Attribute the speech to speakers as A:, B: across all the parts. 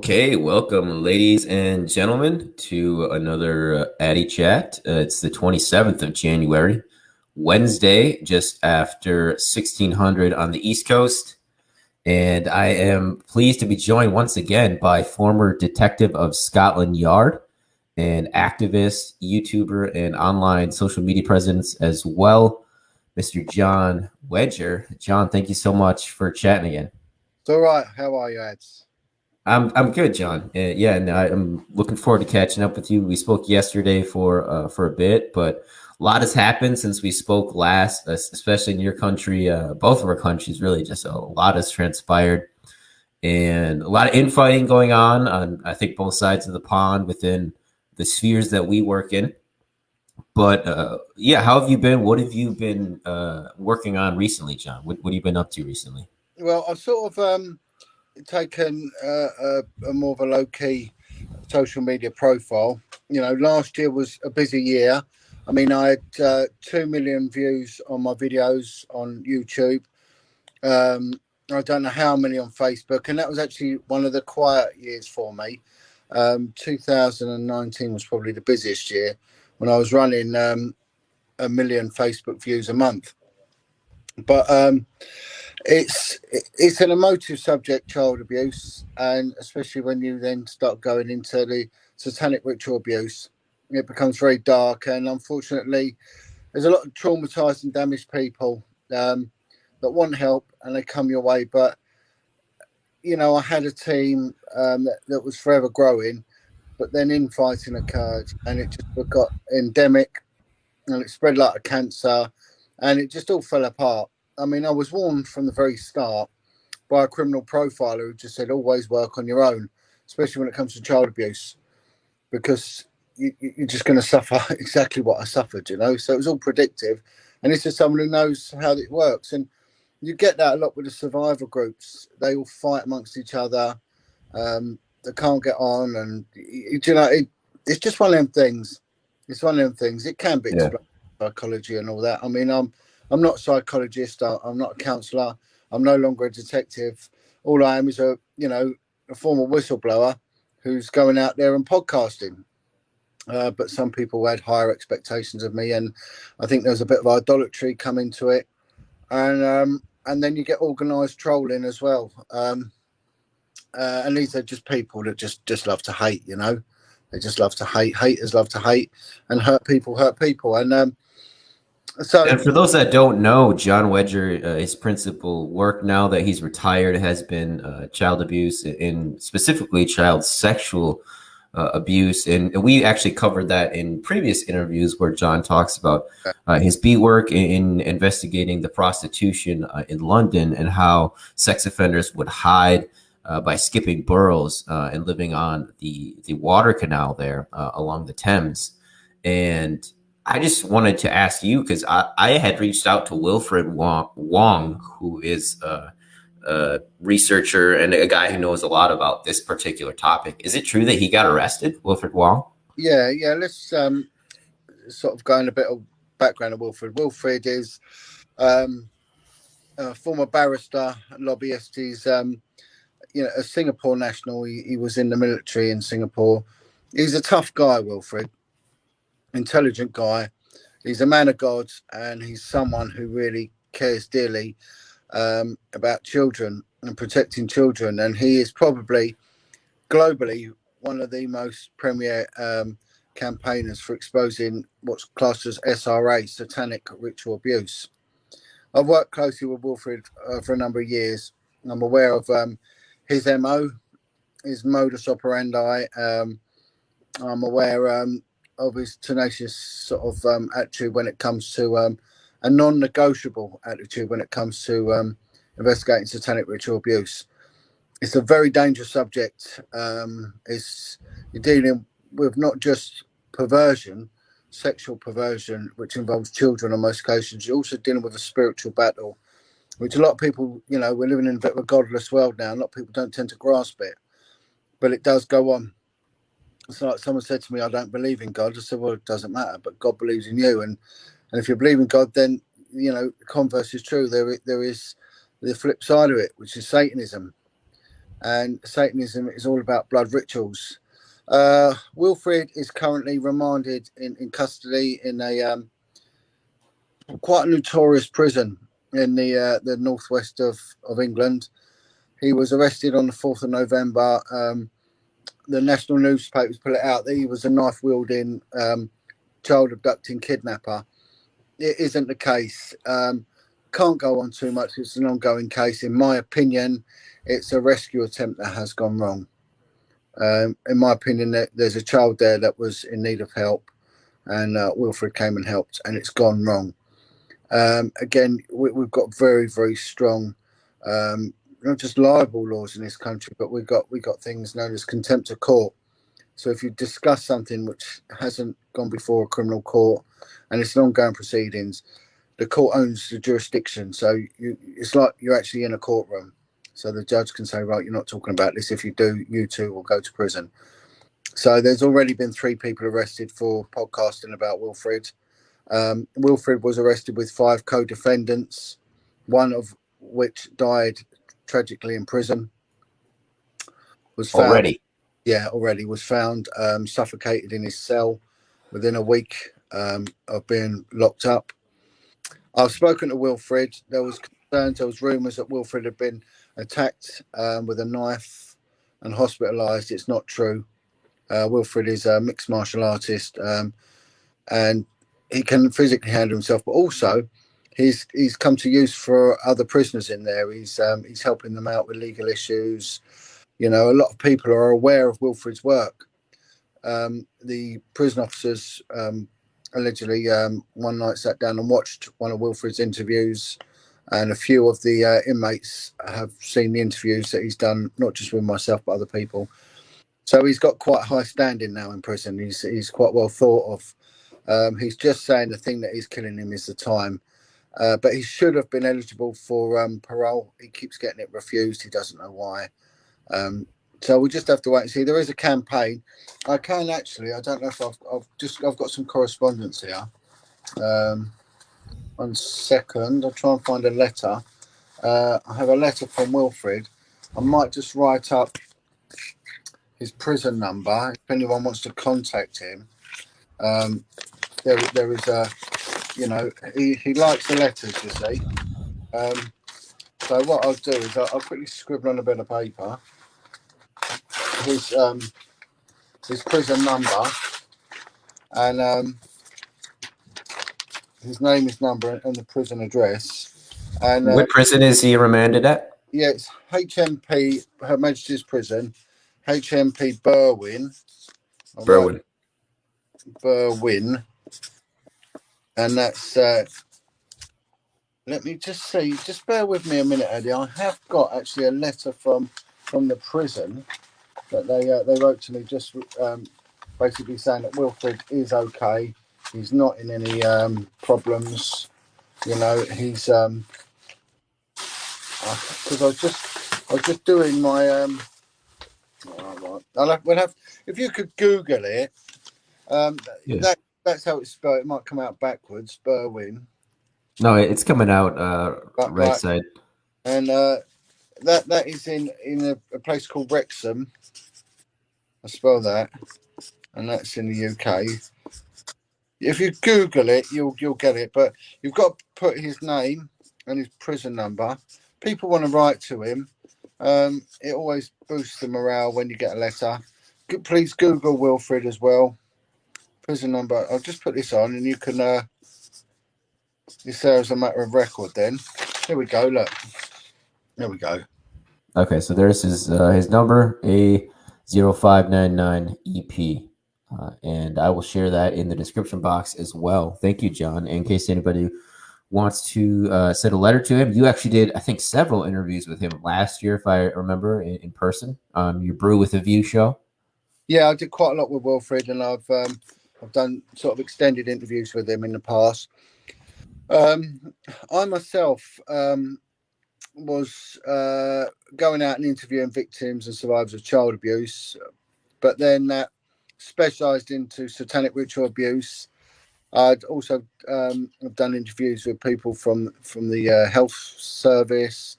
A: Okay, welcome, ladies and gentlemen, to another Addy Chat. It's the 27th of January, Wednesday, just after 1600 on the East Coast. And I am pleased to be joined once again by former detective of Scotland Yard and activist, YouTuber, and online social media presence as well, Mr. John Wedger. John, thank you so much for chatting again.
B: It's all right. How are you, Ads?
A: I'm good, John. Yeah, and I'm looking forward to catching up with you. We spoke yesterday for a bit, but a lot has happened since we spoke last, especially in your country. Both of our countries, really, just a lot has transpired, and a lot of infighting going on I think both sides of the pond within the spheres that we work in. But yeah, how have you been? What have you been working on recently, John? What have you been up to recently?
B: Well, I've sort of taken a more of a low key social media profile. Last year was a busy year. I mean, I had 2 million views on my videos on YouTube. I don't know how many on Facebook, and that was actually one of the quiet years for me. 2019 was probably the busiest year when I was running a million Facebook views a month. But it's an emotive subject, child abuse, and especially when you then start going into the satanic ritual abuse, it becomes very dark. And unfortunately, there's a lot of traumatized and damaged people that want help, and they come your way. But I had a team that was forever growing, but then infighting occurred, and it just got endemic, and it spread like a cancer, and it just all fell apart. I mean, I was warned from the very start by a criminal profiler who just said, always work on your own, especially when it comes to child abuse, because you're just going to suffer exactly what I suffered, So it was all predictive. And this is someone who knows how it works. And you get that a lot with the survivor groups. They all fight amongst each other. They can't get on. And, it's just one of them things. It's one of them things. It can be
A: Yeah.
B: explained psychology and all that. I mean, I'm not a psychologist. I'm not a counsellor. I'm no longer a detective. All I am is a former whistleblower who's going out there and podcasting. But some people had higher expectations of me, and I think there was a bit of idolatry coming to it, and then you get organised trolling as well. And these are just people that just love to hate. They just love to hate. Haters love to hate, and hurt people hurt people. And so,
A: And for those that don't know, John Wedger, his principal work now that he's retired has been child abuse and specifically child sexual abuse. And we actually covered that in previous interviews where John talks about his beat work in investigating the prostitution in London and how sex offenders would hide by skipping boroughs and living on the water canal there along the Thames. And I just wanted to ask you because I had reached out to Wilfred Wong, who is a researcher and a guy who knows a lot about this particular topic. Is it true that he got arrested, Wilfred Wong?
B: yeah. Let's sort of go in a bit of background of Wilfred. Wilfred is a former barrister, lobbyist. He's a Singapore national. He was in the military in Singapore. He's a tough guy, Wilfred. Intelligent guy. He's a man of God, and he's someone who really cares dearly about children and protecting children. And he is probably globally one of the most premier campaigners for exposing what's classed as SRA, satanic ritual abuse. I've worked closely with Wilfred for a number of years. I'm aware of his MO, his modus operandi. I'm aware of his tenacious sort of attitude when it comes to a non-negotiable attitude when it comes to investigating satanic ritual abuse. It's a very dangerous subject. You're dealing with not just perversion, sexual perversion, which involves children on most occasions. You're also dealing with a spiritual battle, which a lot of people, we're living in a bit of a godless world now. A lot of people don't tend to grasp it, but it does go on. It's like someone said to me, I don't believe in God. I said, well, it doesn't matter, but God believes in you. And if you believe in God, then, the converse is true. There is the flip side of it, which is Satanism. and Satanism is all about blood rituals. Wilfred is currently remanded in custody in a quite a notorious prison in the northwest of England. He was arrested on the 4th of November. The national newspapers put it out that he was a knife wielding child abducting kidnapper. It isn't the case. Can't go on too much. It's an ongoing case. In my opinion, it's a rescue attempt that has gone wrong. In my opinion, there's a child there that was in need of help, and Wilfred came and helped, and it's gone wrong. Again, we've got very, very strong, not just libel laws in this country, but we got things known as contempt of court. So if you discuss something which hasn't gone before a criminal court and it's an ongoing proceedings, the court owns the jurisdiction. So it's like you're actually in a courtroom. So the judge can say, right, you're not talking about this. If you do, you too will go to prison. So there's already been 3 people arrested for podcasting about Wilfred. Wilfred was arrested with 5 co-defendants, one of which died tragically in prison. Was found
A: Already.
B: already was found suffocated in his cell within a week of being locked up. I've spoken to Wilfred. There was concerns, there was rumours that Wilfred had been attacked with a knife and hospitalised. It's not true. Wilfred is a mixed martial artist, and he can physically handle himself, but also he's come to use for other prisoners in there. He's helping them out with legal issues. You know, a lot of people are aware of Wilfred's work. The prison officers allegedly one night sat down and watched one of Wilfred's interviews, and a few of the inmates have seen the interviews that he's done, not just with myself but other people. So he's got quite high standing now in prison. He's quite well thought of. He's just saying the thing that is killing him is the time. But he should have been eligible for parole. He keeps getting it refused. He doesn't know why. So we just have to wait and see. There is a campaign. I can actually. I don't know if I've got some correspondence here. 1 second. I'll try and find a letter. I have a letter from Wilfred. I might just write up his prison number if anyone wants to contact him. There is a, you know, he likes the letters, you see. So what I'll do is I'll quickly scribble on a bit of paper his prison number and his name, his number, and the prison address. And
A: what prison is he remanded at?
B: Yeah, it's HMP, Her Majesty's Prison, HMP Berwyn.
A: Berwyn.
B: Berwyn. And that's, let me just see, just bear with me a minute, Eddie. I have got actually a letter from the prison that they wrote to me, just basically saying that Wilfred is okay. He's not in any problems. You know, he's because I was just doing my we'll have, if you could Google it,
A: Yeah.
B: that's how it's spelled. It might come out backwards, Berwyn.
A: No, it's coming out right side.
B: And that is in a place called Wrexham. I spell that, and that's in the UK. If you Google it, you'll get it. But you've got to put his name and his prison number. People want to write to him. It always boosts the morale when you get a letter. Please Google Wilfred as well. Prison number. I'll just put this on, and you can. It's there as a matter of record. Then here we go. Look, there we go.
A: Okay, so there's his number, A0599EP. And I will share that in the description box as well. Thank you, John. In case anybody wants to send a letter to him, you actually did, I think, several interviews with him last year, if I remember, in person on your Brew with a View show.
B: Yeah, I did quite a lot with Wilfred, and I've done sort of extended interviews with him in the past. I myself was going out and interviewing victims and survivors of child abuse, but then that specialised into satanic ritual abuse. I'd also done interviews with people from the health service,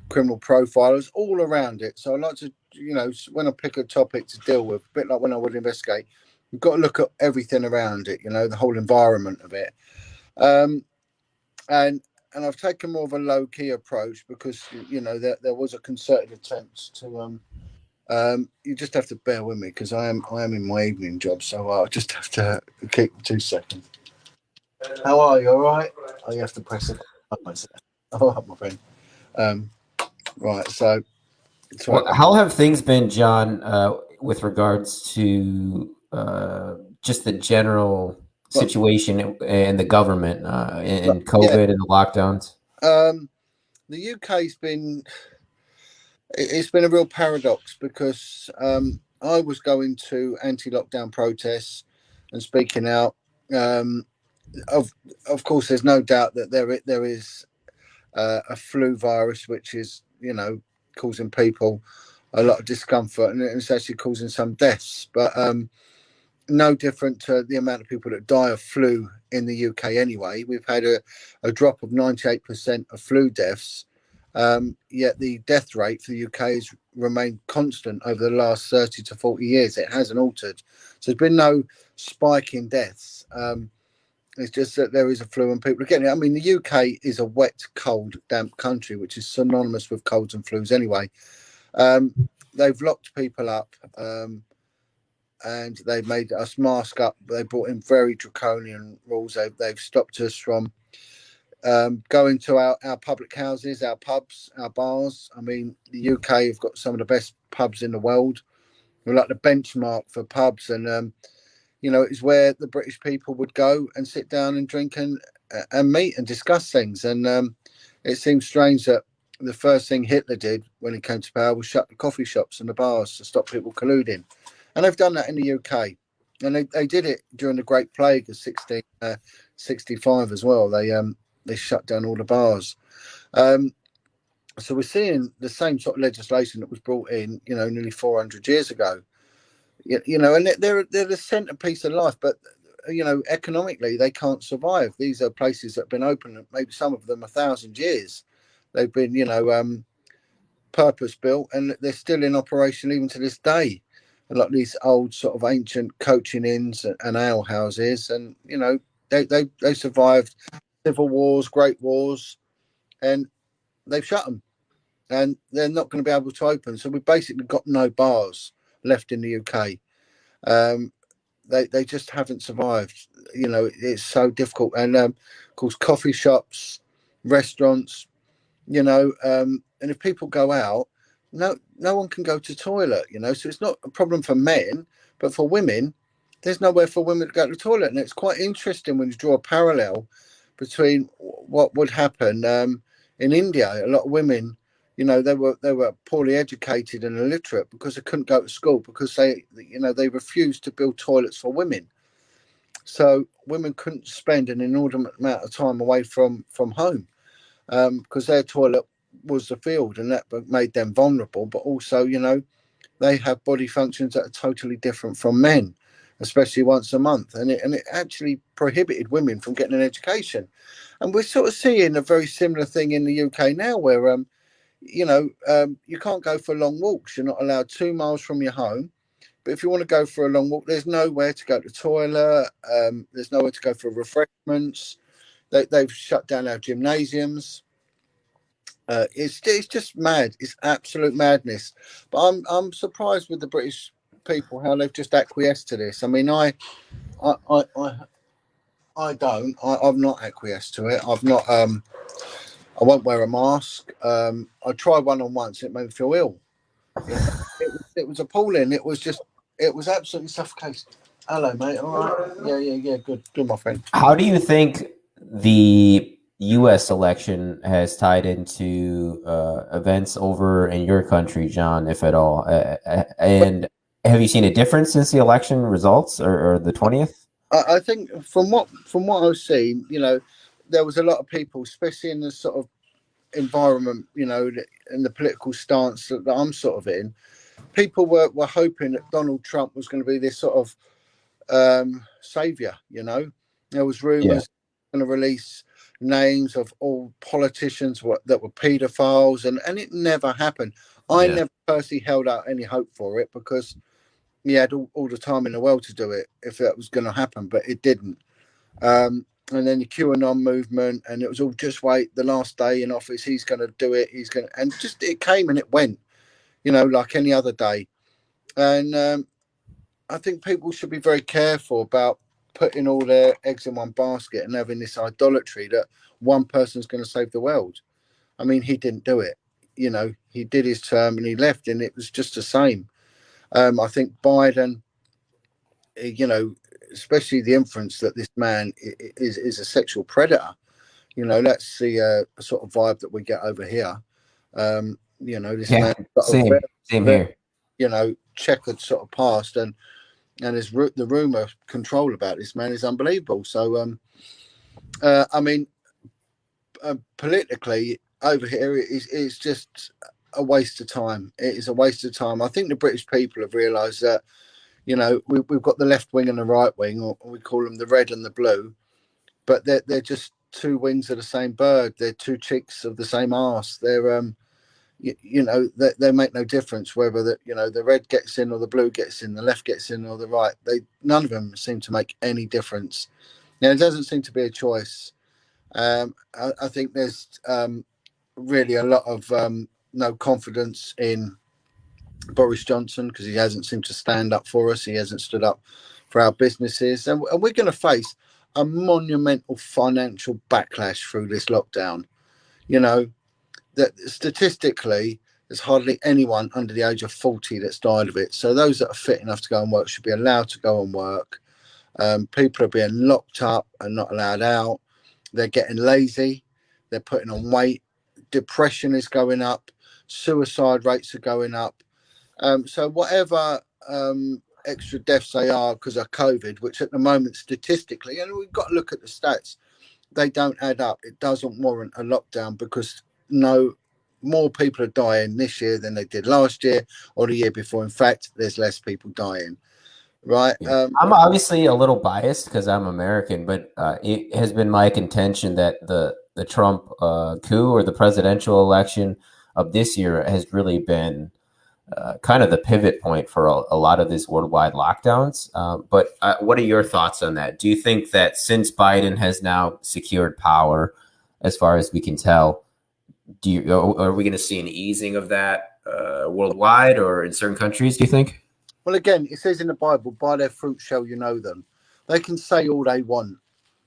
B: criminal profilers all around it. So I like to, when I pick a topic to deal with, a bit like when I would investigate, you've got to look at everything around it, the whole environment of it. Um, and I've taken more of a low key approach because there was a concerted attempt to. You just have to bear with me because I am in my evening job, so I'll just have to keep 2 seconds. How are you? All right? Oh, you have to press it. All right, my friend. Right, so
A: Well, how have things been, John, with regards to just the general
B: well,
A: situation in the government, in
B: yeah,
A: COVID and the lockdowns?
B: the UK's been it's been a real paradox because I was going to anti-lockdown protests and speaking out. Um, of course, there's no doubt that there is a flu virus, which is causing people a lot of discomfort, and it's actually causing some deaths. But no different to the amount of people that die of flu in the UK anyway. We've had a drop of 98% of flu deaths, yet the death rate for the UK has remained constant over the last 30 to 40 years. It hasn't altered. So there's been no spike in deaths. It's just that there is a flu and people are getting it. I mean, the UK is a wet, cold, damp country, which is synonymous with colds and flus anyway. They've locked people up. And they made us mask up. They brought in very draconian rules. They've stopped us from going to our public houses, our pubs, our bars. I mean, the UK have got some of the best pubs in the world. We're like the benchmark for pubs, and it's where the British people would go and sit down and drink and meet and discuss things. And it seems strange that the first thing Hitler did when he came to power was shut the coffee shops and the bars to stop people colluding. And they've done that in the UK. And they did it during the Great Plague of 1665 as well. They shut down all the bars. So we're seeing the same sort of legislation that was brought in, nearly 400 years ago. And they're the centerpiece of life, but economically they can't survive. These are places that have been open, maybe some of them 1,000 years. They've been, purpose built, and they're still in operation even to this day. And like these old sort of ancient coaching inns and ale houses, and they survived civil wars, great wars, and they've shut them, and they're not going to be able to open. So we've basically got no bars left in the UK. They just haven't survived. It's so difficult. And of course, coffee shops, restaurants, and if people go out, no one can go to toilet, so it's not a problem for men, but for women, there's nowhere for women to go to the toilet. And it's quite interesting when you draw a parallel between what would happen in India. A lot of women, they were poorly educated and illiterate because they couldn't go to school because they refused to build toilets for women. So women couldn't spend an inordinate amount of time away from home because their toilet was the field, and that made them vulnerable. But also, they have body functions that are totally different from men, especially once a month, and it actually prohibited women from getting an education. And we're sort of seeing a very similar thing in the UK now, where you can't go for long walks. You're not allowed 2 miles from your home. But if you want to go for a long walk, there's nowhere to go to the toilet. There's nowhere to go for refreshments. They've shut down our gymnasiums. It's just mad. It's absolute madness. But I'm surprised with the British people how they've just acquiesced to this. I mean, I I I, I don't. I've not acquiesced to it. I've not. I won't wear a mask. I tried one on once. It made me feel ill. It was appalling. It was absolutely suffocating. Hello, mate. All right. Yeah. Good, my friend.
A: How do you think the U.S. election has tied into events over in your country, John, if at all? And have you seen a difference since the election results or the 20th?
B: I think from what I've seen, there was a lot of people, especially in the sort of environment, in the political stance that I'm sort of in. People were hoping that Donald Trump was going to be this sort of savior. There was
A: Yeah.
B: rumors going to release names of all politicians that were paedophiles, and it never happened. I
A: Yeah.
B: never personally held out any hope for it because he had all the time in the world to do it if that was going to happen, but it didn't. And then the QAnon movement, and it was all just wait, the last day in office, he's going to do it. He's going to, and just it came and it went, like any other day. And I think people should be very careful about putting all their eggs in one basket and having this idolatry that one person's going to save the world. I mean, he didn't do it. He did his term and he left, and it was just the same. I think Biden, especially the inference that this man is a sexual predator. That's the sort of vibe that we get over here. This
A: Yeah.
B: man got a
A: Same.
B: very,
A: Same
B: very,
A: here.
B: checkered sort of past, and the rumor control about this man is unbelievable. So, I mean, politically over here, it's just a waste of time. It is a waste of time. I think the British people have realised that we've got the left wing and the right wing, or we call them the red and the blue, but they're just two wings of the same bird. They're two cheeks of the same arse. They're they make no difference whether the red gets in or the blue gets in, the left gets in or the right. None of them seem to make any difference. Now, it doesn't seem to be a choice. I think there's really a lot of no confidence in Boris Johnson because he hasn't seemed to stand up for us. He hasn't stood up for our businesses, and we're going to face a monumental financial backlash through this lockdown. That statistically, there's hardly anyone under the age of 40 that's died of it. So those that are fit enough to go and work should be allowed to go and work. People are being locked up and not allowed out. They're getting lazy. They're putting on weight. Depression is going up. Suicide rates are going up. So whatever extra deaths they are because of COVID, which at the moment statistically, and we've got to look at the stats, they don't add up. It doesn't warrant a lockdown because more people are dying this year than they did last year or the year before. In fact, there's less people dying. Right.
A: Yeah. I'm obviously a little biased because I'm American, but it has been my contention that the Trump coup or the presidential election of this year has really been kind of the pivot point for a lot of these worldwide lockdowns. But what are your thoughts on that? Do you think that since Biden has now secured power, as far as we can tell, are we going to see an easing of that worldwide or in certain countries, do you think?
B: Well, again, it says in the Bible, by their fruit shall you know them. They can say all they want,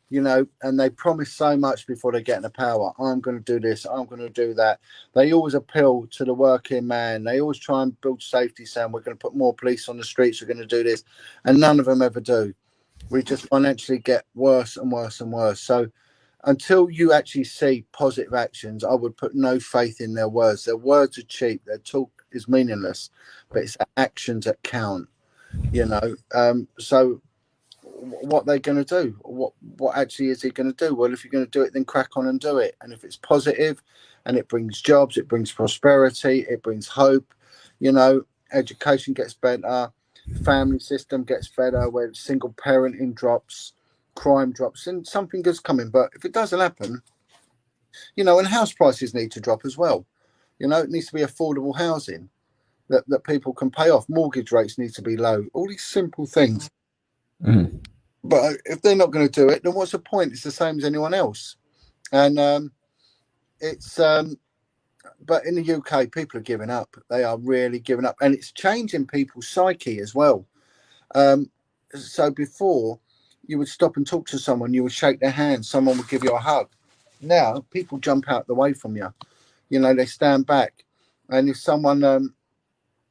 B: and they promise so much before they get into power. I'm going to do this. I'm going to do that. They always appeal to the working man. They always try and build safety, saying we're going to put more police on the streets. We're going to do this. And none of them ever do. We just financially get worse and worse and worse. So until you actually see positive actions, I would put no faith in their words. Their words are cheap. Their talk is meaningless, but it's actions that count, So what they're going to do, what actually is he going to do? Well, if you're going to do it, then crack on and do it. And if it's positive and it brings jobs, it brings prosperity, it brings hope, education gets better, family system gets better, where single parenting drops, crime drops, and something good's coming. But if it doesn't happen, and house prices need to drop as well. It needs to be affordable housing that people can pay off. Mortgage rates need to be low. All these simple things.
A: Mm.
B: But if they're not going to do it, then what's the point? It's the same as anyone else. And it's but in the UK, people are giving up. They are really giving up, and it's changing people's psyche as well. So before, you would stop and talk to someone, you would shake their hand, someone would give you a hug. Now people jump out the way from you. They stand back, and if someone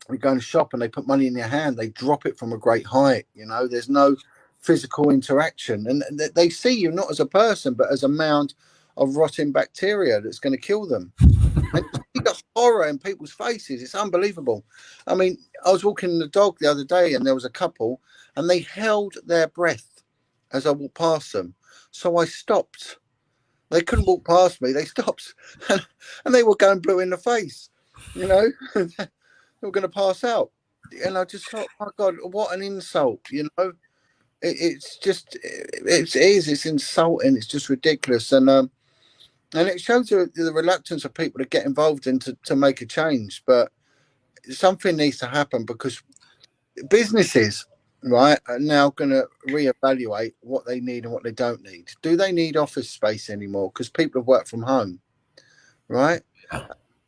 B: we go and shop and they put money in their hand, they drop it from a great height. There's no physical interaction, and they see you not as a person but as a mound of rotting bacteria that's going to kill them. And you see the horror in people's faces. It's unbelievable. I mean, I was walking the dog the other day and there was a couple and they held their breath as I walked past them. So I stopped. They couldn't walk past me. They stopped and they were going blue in the face, they were going to pass out. And I just thought, oh God, what an insult, it's just, it's insulting. It's just ridiculous. And And it shows the reluctance of people to get involved and to make a change. But something needs to happen because businesses, right, are now going to reevaluate what they need and what they don't need. Do they need office space anymore? Because people have worked from home, right?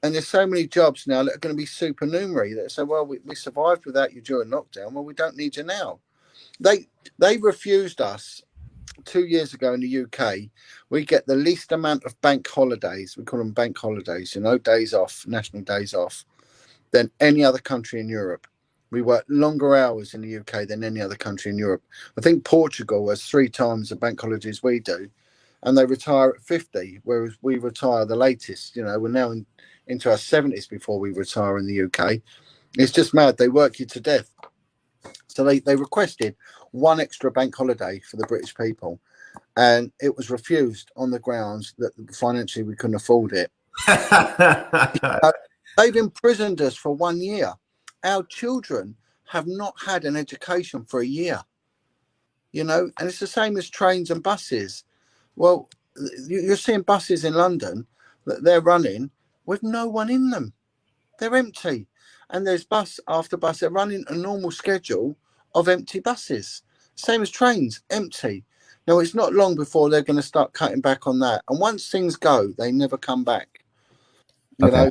B: And there's so many jobs now that are going to be supernumerary that say, well, we survived without you during lockdown. Well, we don't need you now. They they refused us 2 years ago in the UK. We get the least amount of bank holidays. We call them bank holidays, days off, national days off, than any other country in Europe. We work longer hours in the UK than any other country in Europe. I think Portugal has 3 times the bank holidays we do, and they retire at 50, whereas we retire the latest. We're now into our 70s before we retire in the UK. It's just mad. They work you to death. So they requested one extra bank holiday for the British people, and it was refused on the grounds that financially we couldn't afford it. Uh, they've imprisoned us for 1 year. Our children have not had an education for a year, and it's the same as trains and buses. Well, you're seeing buses in London that they're running with no one in them. They're empty. And there's bus after bus. They're running a normal schedule of empty buses. Same as trains, empty. Now, it's not long before they're going to start cutting back on that. And once things go, they never come back. You
A: Okay.
B: know,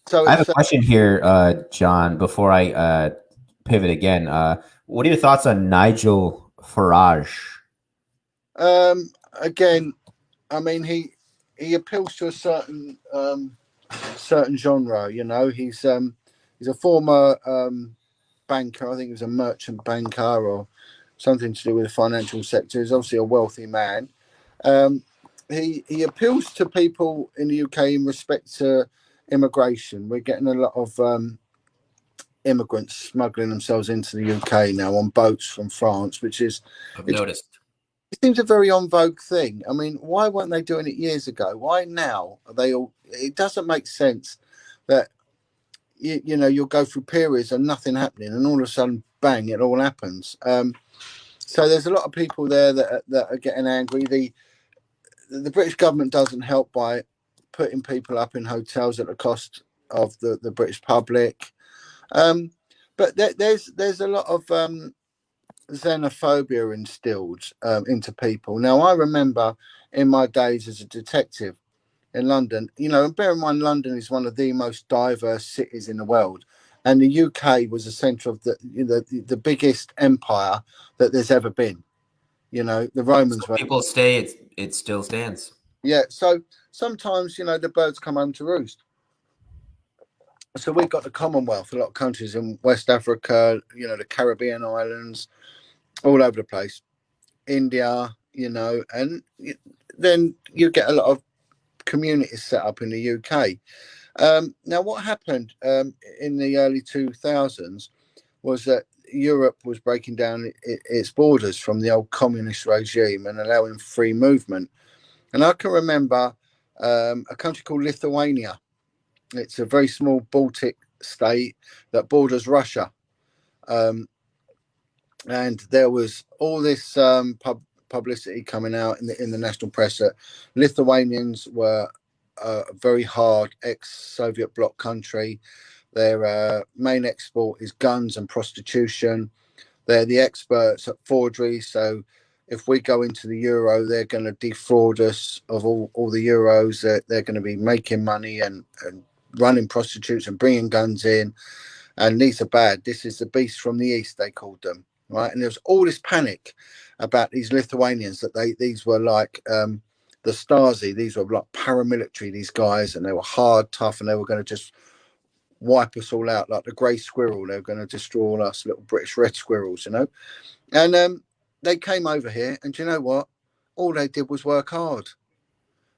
B: so
A: I have a
B: it's
A: question here, John, before I pivot again. What are your thoughts on Nigel Farage?
B: again. I mean, he appeals to a certain genre. He's a former banker. I think he was a merchant banker or something to do with the financial sector. He's obviously a wealthy man. Um, he appeals to people in the UK in respect to immigration. We're getting a lot of immigrants smuggling themselves into the UK now on boats from France, which is
A: I've
B: it
A: noticed.
B: seems a very en vogue thing. I mean, why weren't they doing it years ago? Why now are they all? It doesn't make sense that you'll go through periods of nothing happening, and all of a sudden, bang, it all happens. So there's a lot of people there that are getting angry. The British government doesn't help by putting people up in hotels at the cost of the British public. Um, but there's a lot of xenophobia instilled into people. Now, I remember in my days as a detective in London, and bear in mind, London is one of the most diverse cities in the world. And the UK was the centre of the biggest empire that there's ever been. The
A: So
B: Romans were.
A: people stay, it still stands.
B: Yeah. So sometimes, the birds come home to roost. So we've got the Commonwealth, a lot of countries in West Africa, the Caribbean islands, all over the place, India, and then you get a lot of communities set up in the UK. Now, what happened in the early 2000s was that Europe was breaking down its borders from the old communist regime and allowing free movement. And I can remember a country called Lithuania. It's a very small Baltic state that borders Russia. Um, and there was all this publicity coming out in the national press that Lithuanians were a very hard ex-Soviet bloc country. Their main export is guns and prostitution. They're the experts at forgery. So if we go into the euro, they're going to defraud us of all the euros. They're going to be making money and running prostitutes and bringing guns in. And these are bad. This is the beast from the east, they called them. Right. And there was all this panic about these Lithuanians that these were like the Stasi. These were like paramilitary, these guys, and they were hard, tough, and they were going to just wipe us all out like the grey squirrel. They were going to destroy us little British red squirrels. And they came over here, and do you know what? All they did was work hard.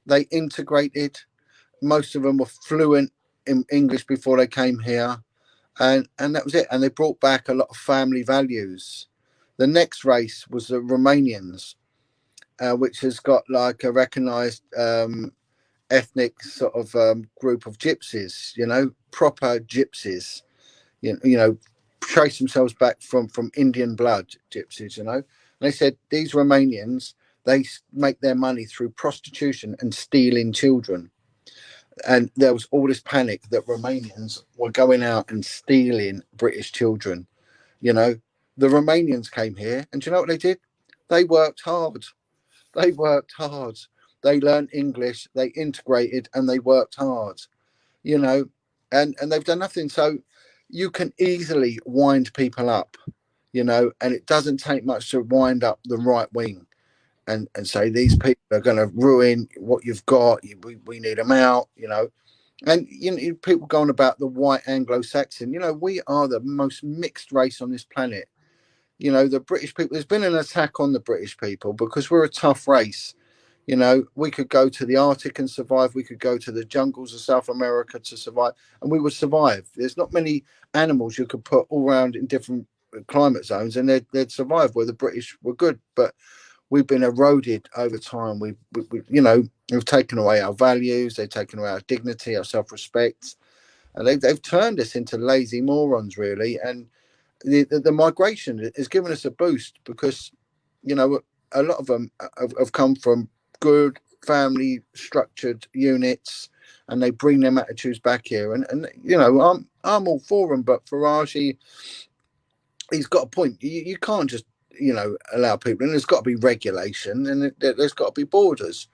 B: They integrated. Most of them were fluent in English before they came here, and that was it. And they brought back a lot of family values. The next race was the Romanians, which has got like a recognised ethnic sort of group of gypsies. Proper gypsies. Trace themselves back from Indian blood gypsies. And they said these Romanians, They make their money through prostitution and stealing children. And there was all this panic that Romanians were going out and stealing British children. You know, the Romanians came here, and do you know what they did? They worked hard. They worked hard. They learned English, they integrated, and they worked hard. You know, and they've done nothing. So you can easily wind people up, you know, and it doesn't take much to wind up the right wing and say these people are going to ruin what you've got. We need them out, you know. And you know, people going about the white Anglo-Saxon. You know, we are the most mixed race on this planet. You know, the British people. There's been an attack on the British people because we're a tough race. You know, we could go to the Arctic and survive. We could go to the jungles of South America to survive, and we would survive. There's not many animals you could put all around in different climate zones, and they'd survive. Where the British were good, but we've been eroded over time. You know, we've taken away our values. They've taken away our dignity, our self-respect, and they've turned us into lazy morons, really. And the migration has given us a boost because, you know, a lot of them have come from good family structured units, and they bring them attitudes back here. And you know, I'm all for them, but Farage, he's got a point. You can't just, you know, allow people in. There's got to be regulation, and there's got to be borders.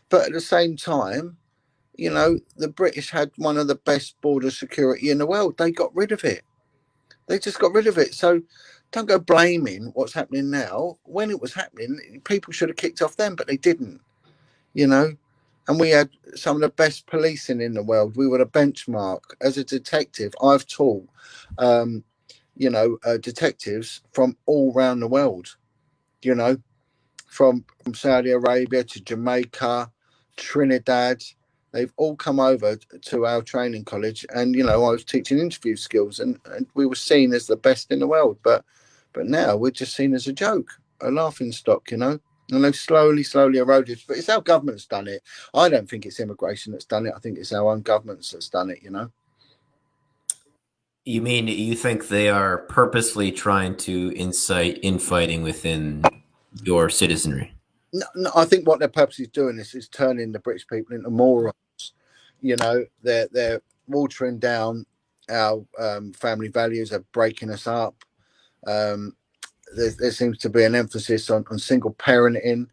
B: But at the same time, you know, the British had one of the best border security in the world. They got rid of it. They just got rid of it. So don't go blaming what's happening now. When it was happening, people should have kicked off them, but they didn't, you know. And we had some of the best policing in the world. We were a benchmark. As a detective, I've taught, you know, detectives from all around the world, you know, from Saudi Arabia to Jamaica, Trinidad. They've all come over to our training college, and you know, I was teaching interview skills, and we were seen as the best in the world. But now we're just seen as a joke, a laughing stock, you know. And they've slowly eroded. But it's our government's done it. I don't think it's immigration that's done it. I think it's our own governments that's done it, you know.
A: You mean you think they are purposely trying to incite infighting within your citizenry?
B: No, I think what they're purposely doing is turning the British people into morons. You know, they're watering down our family values. They're breaking us up. Um, there seems to be an emphasis on single parenting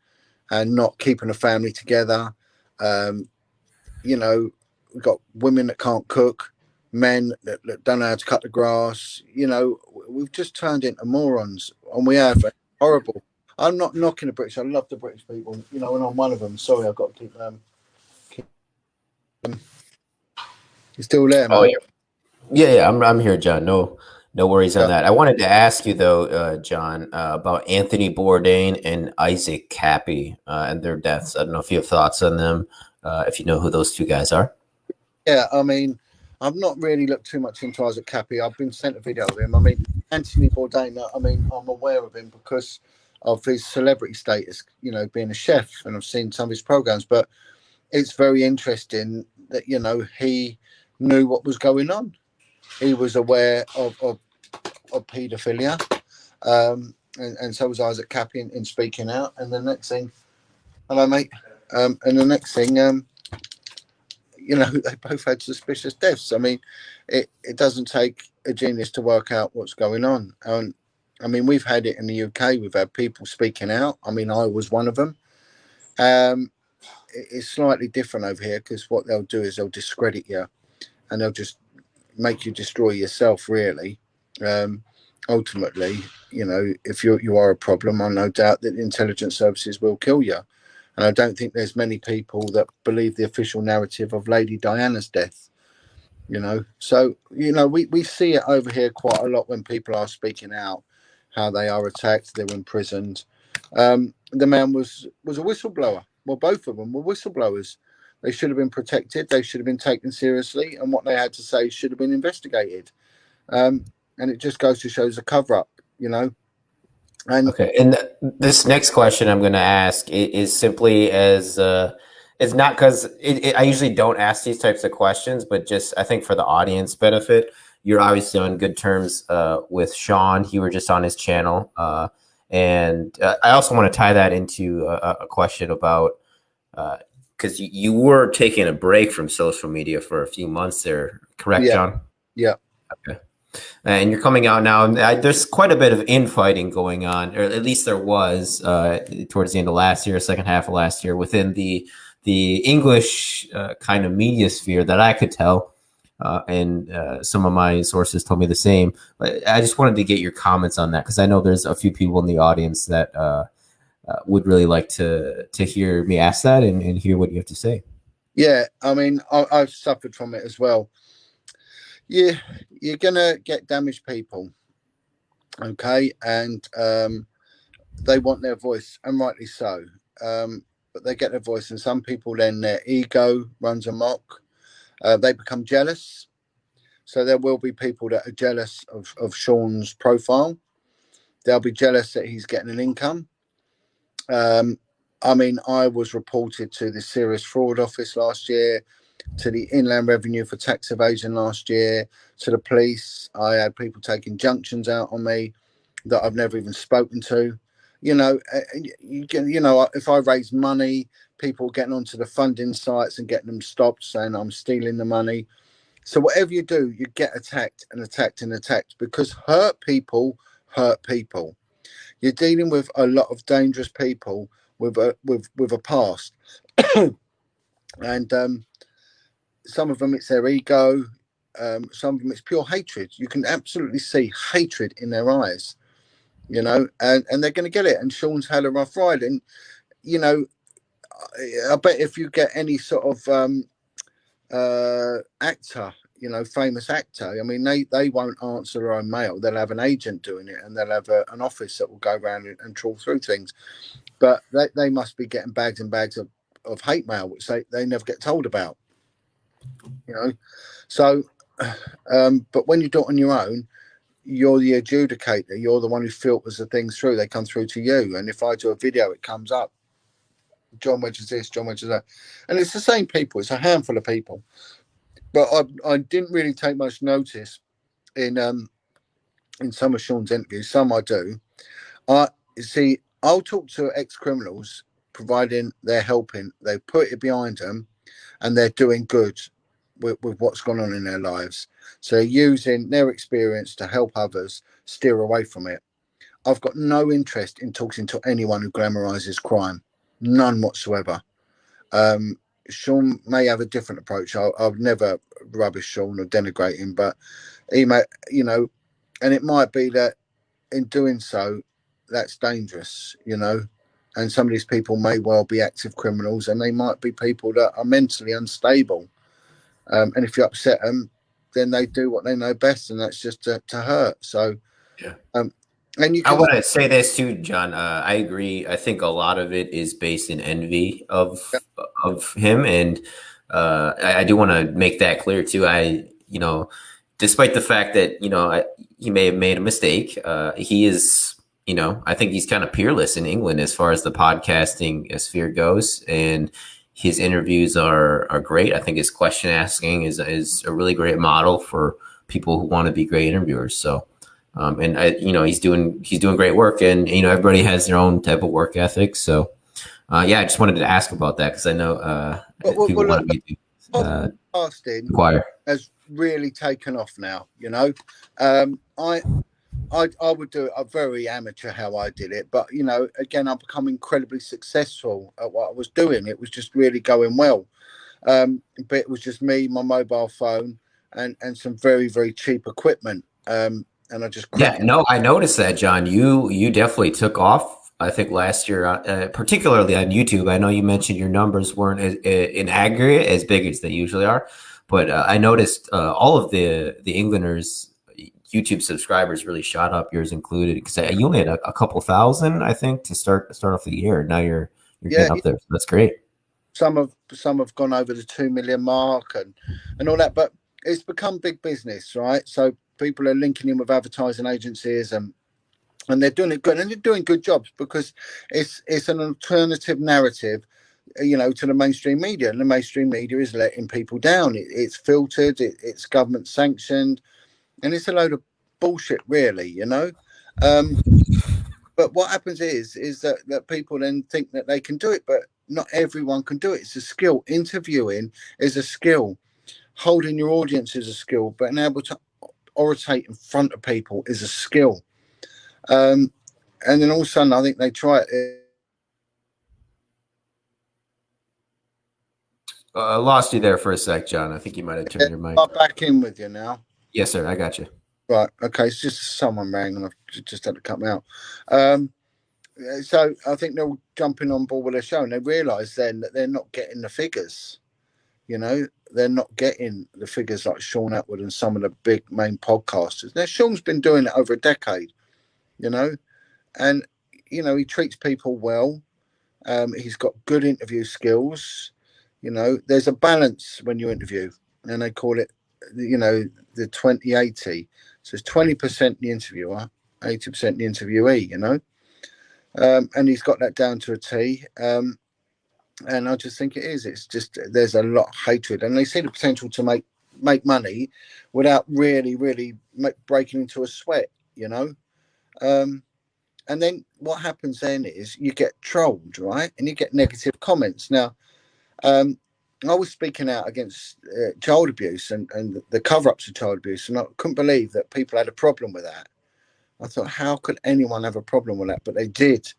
B: and not keeping a family together. You know, we've got women that can't cook, men that don't know how to cut the grass. You know, we've just turned into morons, and we have. Horrible. I'm not knocking the British. I love the British people. You know, and I'm one of them. Sorry, I've got to keep you're still there,
A: Oh
B: man.
A: yeah. I'm here, John. No worries on
B: Yeah,
A: that. I wanted to ask you though, John, about Anthony Bourdain and Isaac Cappy and their deaths. I don't know if you have thoughts on them. If you know who those two guys are.
B: yeah. I mean, I've not really looked too much into Isaac Cappy. I've been sent a video of him. I mean, Anthony Bourdain. I mean, I'm aware of him because of his celebrity status. You know, being a chef, and I've seen some of his programs. But it's very interesting that, you know, he knew what was going on. He was aware of paedophilia, and so was Isaac Cappy in speaking out. And the next thing, hello, mate. And the next thing, you know, they both had suspicious deaths. I mean, it doesn't take a genius to work out what's going on. And I mean, we've had it in the UK. We've had people speaking out. I mean, I was one of them. Um, it's slightly different over here because what they'll do is they'll discredit you, and they'll just make you destroy yourself, really. Um, Ultimately, you know, if you are a problem, I'm no doubt that the intelligence services will kill you. And I don't think there's many people that believe the official narrative of Lady Diana's death, you know. So, you know, we see it over here quite a lot when people are speaking out, how they are attacked, they're imprisoned. The man was a whistleblower. Well, both of them were whistleblowers. They should have been protected. They should have been taken seriously, and what they had to say should have been investigated. And it just goes to show the cover up, you know. And
A: Okay, and this next question I'm going to ask is simply as it's not because I usually don't ask these types of questions, but just I think for the audience benefit, you're obviously on good terms with Sean. You were just on his channel, And I also want to tie that into a question about because you were taking a break from social media for a few months there, correct,
B: Yeah,
A: John?
B: yeah,
A: Okay. And you're coming out now, and there's quite a bit of infighting going on, or at least there was towards the end of last year, second half of last year, within the English kind of media sphere that I could tell, and some of my sources told me the same. But I just wanted to get your comments on that because I know there's a few people in the audience that would really like to hear me ask that and hear what you have to say.
B: yeah. I mean, I've suffered from it as well. Yeah, you're gonna get damaged people, okay, and they want their voice, and rightly so. But they get their voice, and some people then their ego runs amok. They become jealous. So there will be people that are jealous of Sean's profile. They'll be jealous that he's getting an income. Um, I mean, I was reported to the Serious Fraud Office last year, to the Inland Revenue for tax evasion last year, to the police. I had people taking injunctions out on me that I've never even spoken to. You know, if I raise money, people getting onto the funding sites and getting them stopped, saying I'm stealing the money. So whatever you do, you get attacked and attacked and attacked because hurt people hurt people. You're dealing with a lot of dangerous people with a past, and some of them it's their ego, some of them it's pure hatred. You can absolutely see hatred in their eyes, you know, and they're going to get it. And Sean's had a rough ride, and you know, I bet if you get any sort of actor, you know, famous actor, I mean, they won't answer their own mail. They'll have an agent doing it, and they'll have an office that will go around and trawl through things. But they must be getting bags and bags of hate mail, which they never get told about, you know. So, but when you do it on your own, you're the adjudicator. You're the one who filters the things through. They come through to you. And if I do a video, it comes up. John Wedge this, John Wedge that. And it's the same people. It's a handful of people. But I didn't really take much notice in some of Sean's interviews. Some I do. I see. I'll talk to ex-criminals, providing they're helping. They put it behind them, and they're doing good with what's gone on in their lives. So using their experience to help others steer away from it. I've got no interest in talking to anyone who glamorizes crime, none whatsoever. Sean may have a different approach. I've never rubbish Sean or denigrate him, but he may, you know, and it might be that in doing so, that's dangerous, you know. And some of these people may well be active criminals, and they might be people that are mentally unstable. And if you upset them, then they do what they know best, and that's just to hurt. So,
A: Yeah.
B: um, and you
A: I
B: can,
A: want to say this too, John. I agree. I think a lot of it is based in envy of him, and I do want to make that clear too. Despite the fact that he may have made a mistake, he is. I think he's kind of peerless in England as far as the podcasting sphere goes, and his interviews are great. I think his question asking is a really great model for people who want to be great interviewers. So. He's doing great work, and everybody has their own type of work ethic. So, I just wanted to ask about that because I know people want to be
B: podcasting
A: inquire.
B: has really taken off now. You know, I would do it very amateur how I did it, but again, I've become incredibly successful at what I was doing. It was just really going well. But it was just me, my mobile phone, and some very very cheap equipment. And I just
A: Yeah,
B: cracked.
A: no, I noticed that, John. You definitely took off. I think last year, particularly on YouTube. I know you mentioned your numbers weren't in aggregate as big as they usually are, but I noticed all of the Englanders' YouTube subscribers really shot up, yours included. Because you only had a couple thousand, I think, to start off the year. Now you're
B: Yeah,
A: getting up there. So that's great.
B: some have gone over the 2 million mark and all that, but it's become big business, right? So people are linking in with advertising agencies and they're doing it good, and they're doing good jobs because it's an alternative narrative, to the mainstream media, and the mainstream media is letting people down. It's filtered, it's government sanctioned, and it's a load of bullshit, really. Um, But what happens is that people then think that they can do it, but not everyone can do it. It's a skill. Interviewing is a skill. Holding your audience is a skill. But being able to oratate in front of people is a skill. Um, and then all of a sudden, I think they try it.
A: I lost you there for a sec, John. I think you might have turned your mic.
B: I'm back in with you now.
A: Yes, sir. I got you.
B: Right. Okay. It's just someone rang and I've just had to cut me out. Um, so I think they're all jumping on board with their show and they realise then that they're not getting the figures. You know, they're not getting the figures like Sean Atwood and some of the big main podcasters. Now, Sean's been doing it over a decade, you know, and, you know, he treats people well. He's got good interview skills. You know, there's a balance when you interview, and they call it, you know, the 20/80. So it's 20% the interviewer, 80% the interviewee, you know, and he's got that down to a T. And I just think it is. It's just there's a lot of hatred, and they see the potential to make money without really breaking into a sweat, you know. Um, and then what happens then is you get trolled, right, and you get negative comments. Now, I was speaking out against child abuse and the cover-ups of child abuse, and I couldn't believe that people had a problem with that. I thought, how could anyone have a problem with that? But they did,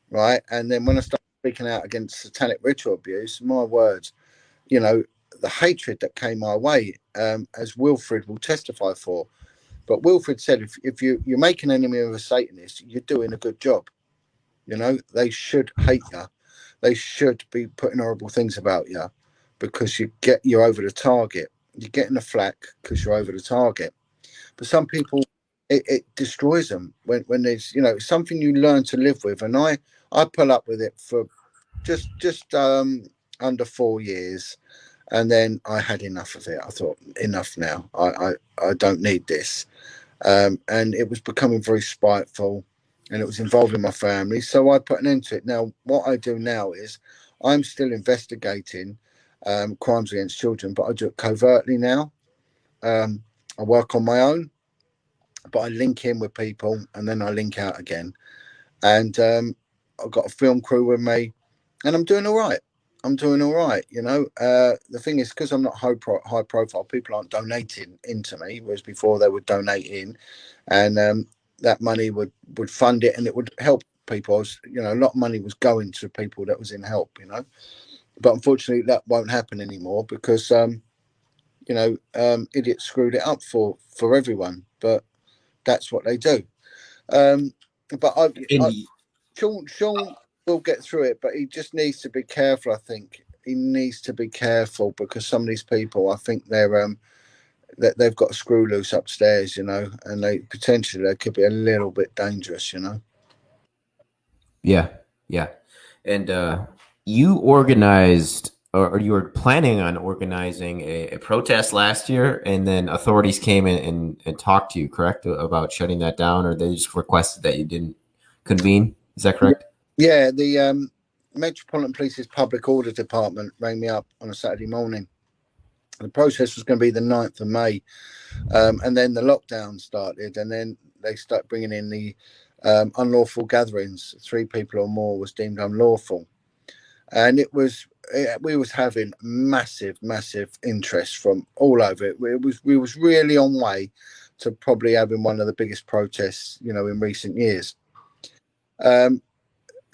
B: right? And then when I started speaking out against satanic ritual abuse, my words, you know, the hatred that came my way, as Wilfred will testify for. But Wilfred said, if you make an enemy of a Satanist, you're doing a good job. You know, they should hate you. They should be putting horrible things about you because you're over the target. You're getting the flack because you're over the target. But some people, it destroys them when there's, you know, something you learn to live with. And I pull up with it for just under 4 years, and then I had enough of it. I thought, enough now. I don't need this. And it was becoming very spiteful, and it was involving my family. So I put an end to it. Now, what I do now is I'm still investigating crimes against children, but I do it covertly now. I work on my own, but I link in with people and then I link out again. And I've got a film crew with me, and I'm doing all right. I'm doing all right, you know. The thing is, because I'm not high profile, people aren't donating into me, whereas before they would donate in, and that money would fund it and it would help people. You know, a lot of money was going to people that was in help, you know. But unfortunately, that won't happen anymore because you know, idiots screwed it up for everyone. But that's what they do. Um, but I
A: And
B: Sean will get through it, but he just needs to be careful. I think he needs to be careful because some of these people, I think they're that they've got a screw loose upstairs, you know, and they could be a little bit dangerous, you know.
A: yeah, yeah. And you organized, or you were planning on organizing a protest last year, and then authorities came in and talked to you, correct, about shutting that down, or they just requested that you didn't convene. Is that correct?
B: Yeah, the Metropolitan Police's Public Order Department rang me up on a Saturday morning. The process was going to be the 9th of May, and then the lockdown started, and then they start bringing in the unlawful gatherings. 3 people or more was deemed unlawful, and we was having massive interest from all over it. We was really on way to probably having one of the biggest protests, you know, in recent years. Um,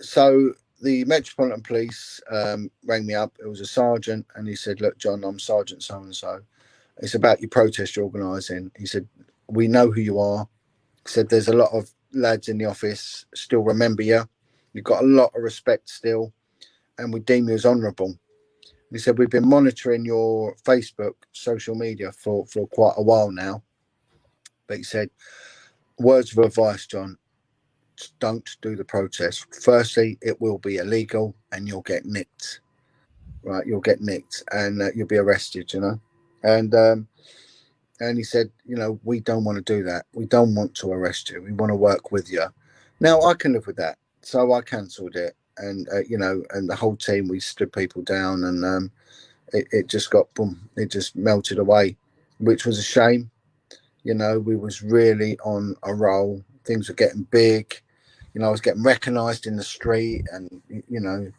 B: so the Metropolitan Police rang me up. It was a sergeant, and he said, "Look, John, I'm Sergeant so and so. It's about your protest you're organising." He said, "We know who you are." He said, "There's a lot of lads in the office still remember you. You've got a lot of respect still, and we deem you as honourable." He said, "We've been monitoring your Facebook, social media for quite a while now." But he said, "Words of advice, John, don't do the protest. Firstly, it will be illegal and you'll get nicked. Right, you'll get nicked and you'll be arrested, you know." And he said, "You know, we don't want to do that. We don't want to arrest you. We want to work with you." Now, I can live with that. So I cancelled it. And, you know, and the whole team, we stood people down, and it just got, boom, it just melted away, which was a shame. You know, we was really on a roll. Things were getting big. You know, I was getting recognised in the street, and you know,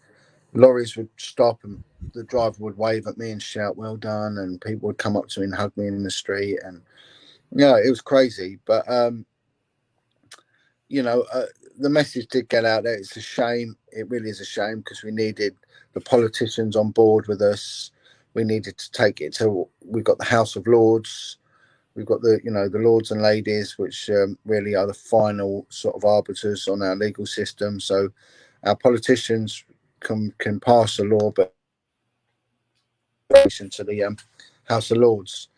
B: lorries would stop and the driver would wave at me and shout "well done," and people would come up to me and hug me in the street, and yeah, it was crazy. But you know, the message did get out there. It's a shame. It really is a shame because we needed the politicians on board with us. We needed to take it to. We've got the House of Lords. We've got the, you know, the Lords and Ladies, which really are the final sort of arbiters on our legal system. So our politicians can pass a law, but to the House of Lords,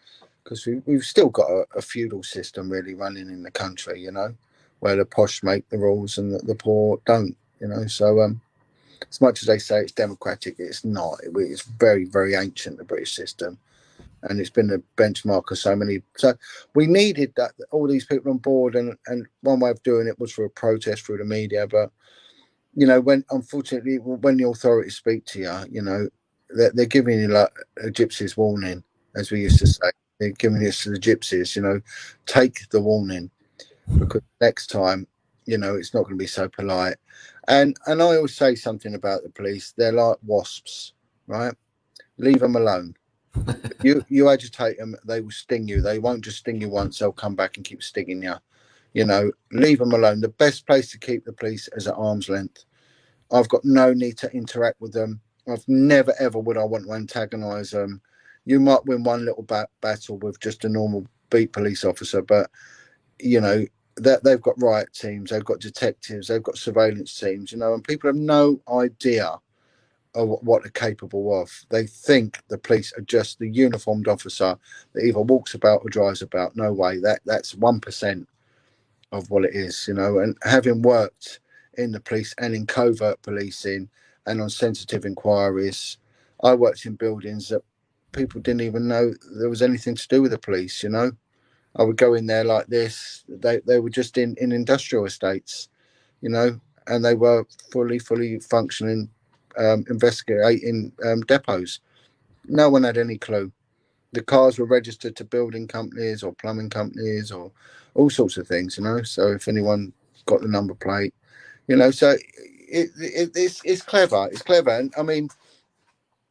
B: because we've still got a feudal system really running in the country, you know, where the posh make the rules and the poor don't, you know. So as much as they say it's democratic, it's not. It's very, very ancient, the British system, and it's been a benchmark of so many. So we needed that, all these people on board, and one way of doing it was for a protest through the media. But you know, when unfortunately when the authorities speak to you, you know, they're giving you like a gypsy's warning, as we used to say. They're giving this to the gypsies, you know, take the warning, because next time, you know, it's not going to be so polite. And I always say something about the police. They're like wasps, right? Leave them alone. You agitate them, they will sting you. They won't just sting you once; they'll come back and keep stinging you. You know, leave them alone. The best place to keep the police is at arm's length. I've got no need to interact with them. I've never ever would I want to antagonise them. You might win one little battle with just a normal beat police officer, but you know that they've got riot teams, they've got detectives, they've got surveillance teams, you know, and people have no idea of what they're capable of. They think the police are just the uniformed officer that either walks about or drives about. No way. That's 1% of what it is, you know. And having worked in the police and in covert policing and on sensitive inquiries, I worked in buildings that people didn't even know there was anything to do with the police, you know. I would go in there like this. They were just in industrial estates, you know, and they were fully functioning, investigating depots. No one had any clue. The cars were registered to building companies or plumbing companies or all sorts of things, you know. So if anyone got the number plate, you know, so it's clever. It's clever, and I mean,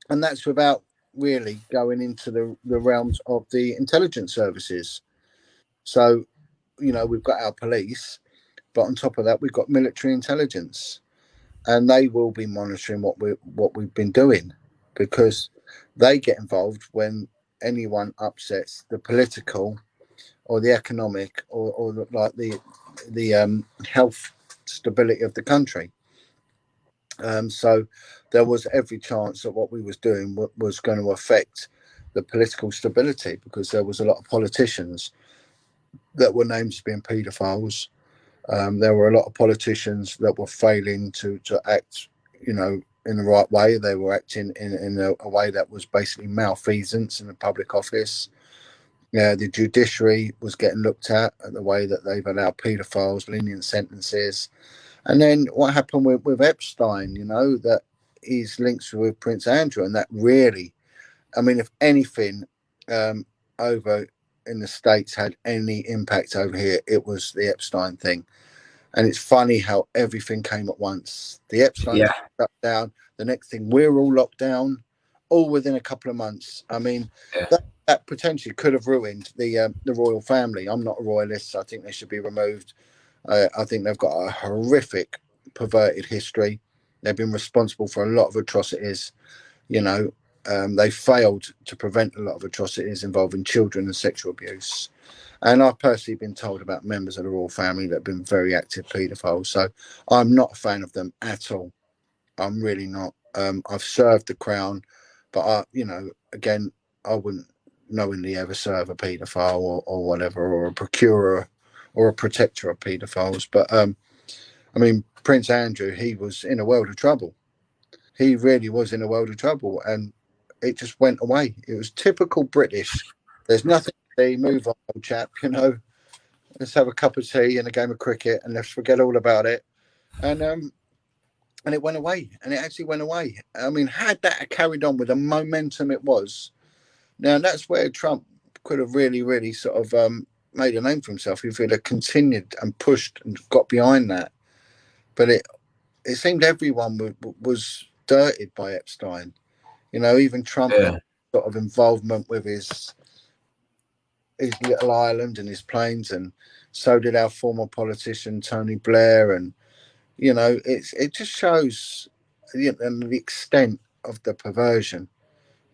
B: and that's without really going into the realms of the intelligence services. So you know, we've got our police, but on top of that, we've got military intelligence, and they will be monitoring what we've been doing, because they get involved when anyone upsets the political or the economic or like the health stability of the country. So there was every chance that what we was doing was going to affect the political stability, because there was a lot of politicians that were named as being paedophiles. There were a lot of politicians that were failing to act, you know, in the right way. They were acting in a way that was basically malfeasance in the public office. Yeah, the judiciary was getting looked at the way that they've allowed paedophiles lenient sentences. And then what happened with Epstein, you know, that his links with Prince Andrew, and that really, I mean, if anything, um, over in the States had any impact over here, it was the Epstein thing. And it's funny how everything came at once. The Epstein
A: Yeah.
B: thing shut down. The next thing, we're all locked down, all within a couple of months. I mean,
A: Yeah.
B: that potentially could have ruined the royal family. I'm not a royalist. So I think they should be removed. I think they've got a horrific, perverted history. They've been responsible for a lot of atrocities. You know, they failed to prevent a lot of atrocities involving children and sexual abuse. And I've personally been told about members of the royal family that have been very active paedophiles. So I'm not a fan of them at all. I'm really not. I've served the crown, but you know, again, I wouldn't knowingly ever serve a paedophile or whatever, or a procurer or a protector of paedophiles. But I mean, Prince Andrew, he was in a world of trouble. He really was in a world of trouble, and it just went away. It was typical British. There's nothing to see. Move on, old chap. You know, let's have a cup of tea and a game of cricket, and let's forget all about it. And it went away, and it actually went away. I mean, had that carried on with the momentum it was, now that's where Trump could have really sort of made a name for himself if he'd have continued and pushed and got behind that. but it seemed everyone was dirted by Epstein. You know, even Trump had
A: Yeah.
B: sort of involvement with his little island and his planes, and so did our former politician Tony Blair. And you know, it just shows the extent of the perversion,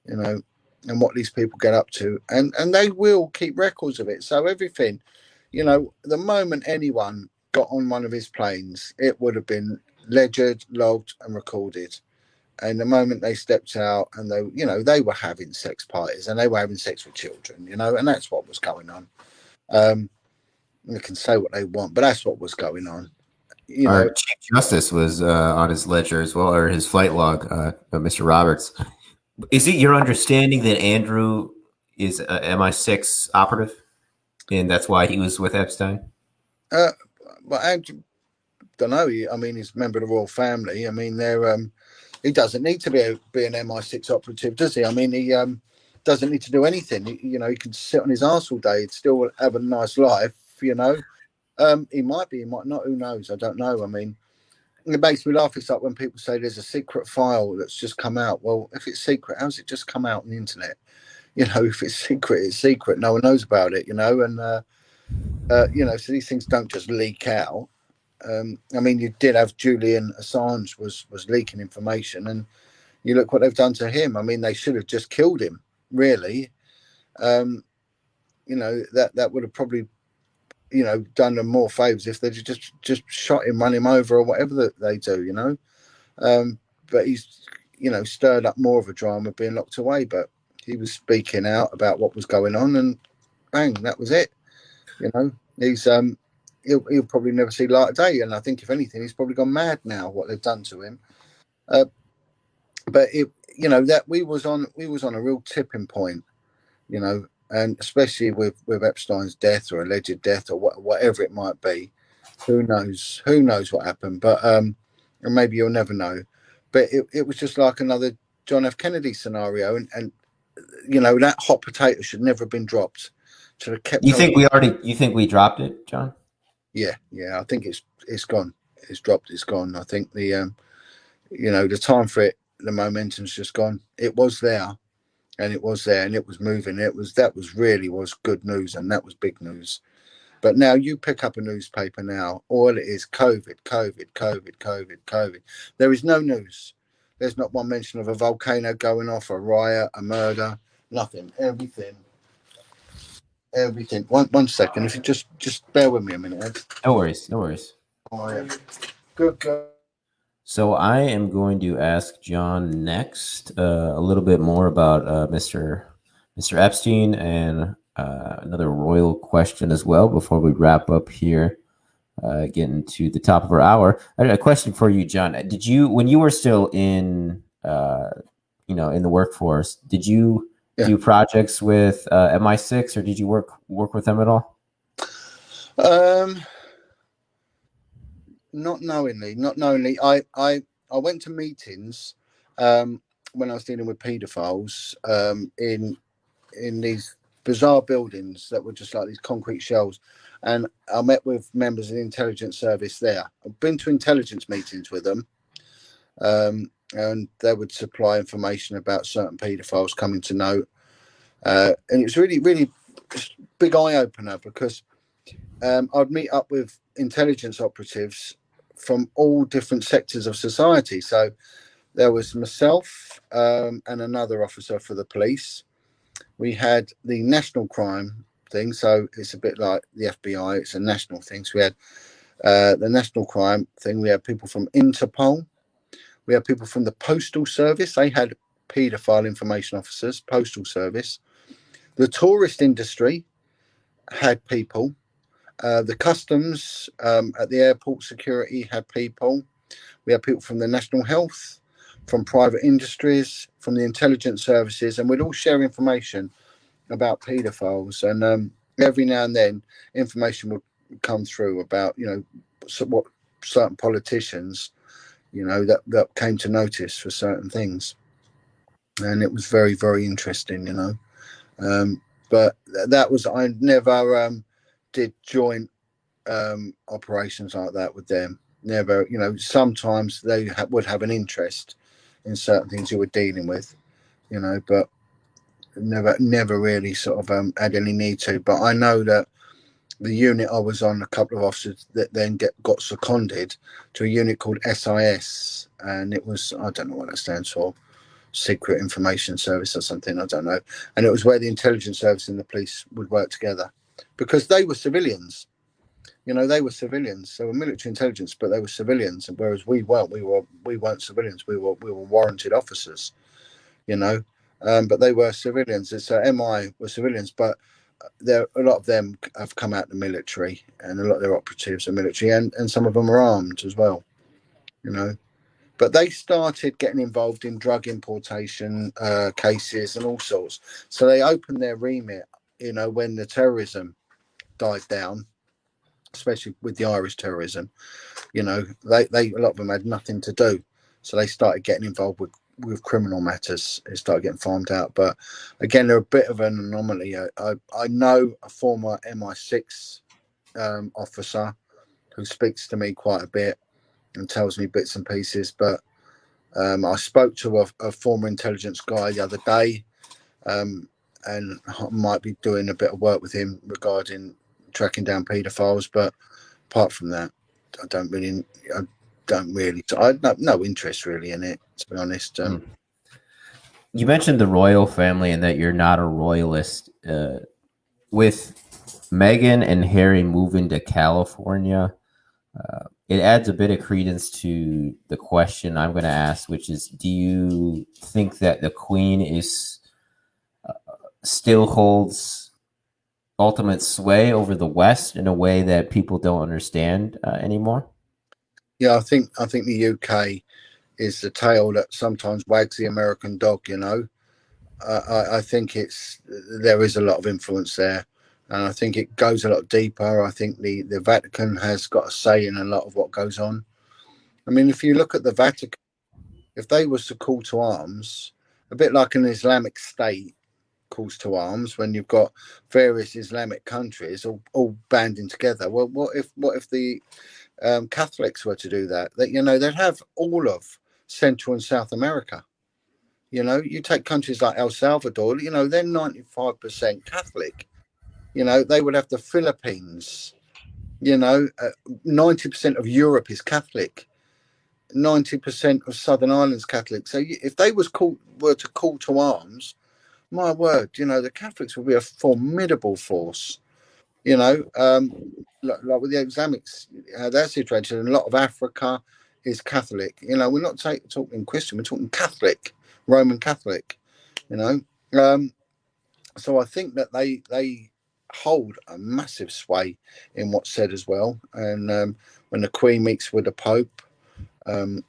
B: you know, and what these people get up to, and they will keep records of it. So everything, you know, the moment anyone got on one of his planes, it would have been ledgered, logged, and recorded. And the moment they stepped out, and they, you know, they were having sex parties and they were having sex with children, you know, and that's what was going on. Um, they can say what they want, but that's what was going on, you know.
A: Our Chief Justice was on his ledger as well, or his flight log, Mr. Roberts. Is it your understanding that Andrew is a MI6 operative, and that's why he was with Epstein?
B: Uh, but I don't know. I mean, he's a member of the royal family. I mean, they're he doesn't need to be an MI6 operative, does he? I mean, he doesn't need to do anything. You know, he can sit on his arse all day. He'd still have a nice life. You know, he might be, he might not. Who knows? I don't know. I mean, it makes me laugh. It's like when people say there's a secret file that's just come out. Well, if it's secret, how's it just come out on the internet? You know, if it's secret, it's secret. No one knows about it. You know, and you know, so these things don't just leak out. I mean, you did have Julian Assange was leaking information, and you look what they've done to him. I mean, they should have just killed him. Really, um, you know, that would have probably, you know, done them more favors if they just shot him, run him over, or whatever that they do. You know, but he's, you know, stirred up more of a drama being locked away. But he was speaking out about what was going on, and bang, that was it. You know, he'll probably never see light of day, and I think if anything, he's probably gone mad now. What they've done to him, uh, but it, you know, that we was on a real tipping point, you know, and especially with Epstein's death or alleged death or whatever it might be. Who knows what happened? But and maybe you'll never know. But it was just like another John F. Kennedy scenario, and you know, that hot potato should never have been dropped. Should have kept
A: You
B: on.
A: think we already? You think we dropped it, John?
B: Yeah. I think it's gone. It's dropped. It's gone. I think the you know, the time for it, the momentum's just gone. It was there, and it was there, and it was moving. That was really was good news, and that was big news. But now you pick up a newspaper now, all it is COVID, COVID, COVID, COVID, COVID. There is no news. There's not one mention of a volcano going off, a riot, a murder, nothing. Everything. One second, if you just bear with me a minute, Ed.
A: No worries. No worries.
B: Oh, yeah. Good girl.
A: So I am going to ask John next a little bit more about Mr. Epstein and another royal question as well before we wrap up here, getting to the top of our hour. I had a question for you, John. Did you, when you were still in, in the workforce, did you
B: Yeah.
A: do projects with MI6, or did you work with them at all?
B: Um, not knowingly, not knowingly. I went to meetings when I was dealing with paedophiles in these bizarre buildings that were just like these concrete shells. And I met with members of the intelligence service there. I've been to intelligence meetings with them, and they would supply information about certain paedophiles coming to note. And it was really, really big eye opener because I'd meet up with intelligence operatives from all different sectors of society. So there was myself and another officer for the police. We had the national crime thing, so it's a bit like the FBI. It's a national thing. So we had the national crime thing. We had people from Interpol. We had people from the Postal Service. They had paedophile information officers. Postal Service. The tourist industry had people. The customs at the airport security had people. We had people from the national health, from private industries, from the intelligence services, and we'd all share information about paedophiles. And every now and then, information would come through about, you know, what certain politicians, you know, that came to notice for certain things. And it was very, very interesting, you know. But that was, I never did joint operations like that with them. never, you know, sometimes they would have an interest in certain things you were dealing with, you know, but never really sort of had any need to. But I know that the unit I was on, a couple of officers that then got seconded to a unit called SIS, and it was, I don't know what that stands for, Secret Information Service or something, I don't know. And it was where the intelligence service and the police would work together, because they were civilians. You know, they were civilians. They were military intelligence, but they were civilians. And whereas we weren't, we weren't civilians. We were warranted officers. You know, but they were civilians. So MI were civilians, but there a lot of them have come out of the military, and a lot of their operatives are military, and some of them are armed as well. You know, but they started getting involved in drug importation cases and all sorts. So they opened their remit. You know, when the terrorism died down, especially with the Irish terrorism, you know, they a lot of them had nothing to do, so they started getting involved with criminal matters. It started getting farmed out. But again, they're a bit of an anomaly. I know a former MI6 officer who speaks to me quite a bit and tells me bits and pieces. But I spoke to a former intelligence guy the other day, and I might be doing a bit of work with him regarding tracking down paedophiles. But apart from that, I don't really. I have no interest really in it, to be honest.
A: You mentioned the royal family and that you're not a royalist. With Meghan and Harry moving to California, it adds a bit of credence to the question I'm going to ask, which is, do you think that the Queen is still holds ultimate sway over the West in a way that people don't understand anymore?
B: Yeah, I think the UK is the tail that sometimes wags the American dog. You know, I think there is a lot of influence there, and I think it goes a lot deeper. I think the Vatican has got a say in a lot of what goes on. I mean, if you look at the Vatican, if they was to call to arms, a bit like an Islamic State calls to arms, when you've got various Islamic countries all banding together. Well, what if the Catholics were to do that? That, you know, they'd have all of Central and South America. You know, you take countries like El Salvador, you know, they're 95% Catholic. You know, they would have the Philippines. You know, 90% of Europe is Catholic. 90% of Southern Ireland's Catholic. So if they were to call to arms, my word, you know, the Catholics would be a formidable force. You know, like with the Islamics, their situation, a lot of Africa is Catholic. You know, we're not talking Christian, we're talking Catholic, Roman Catholic. You know, so I think that they hold a massive sway in what's said as well. And when the Queen meets with the Pope, um,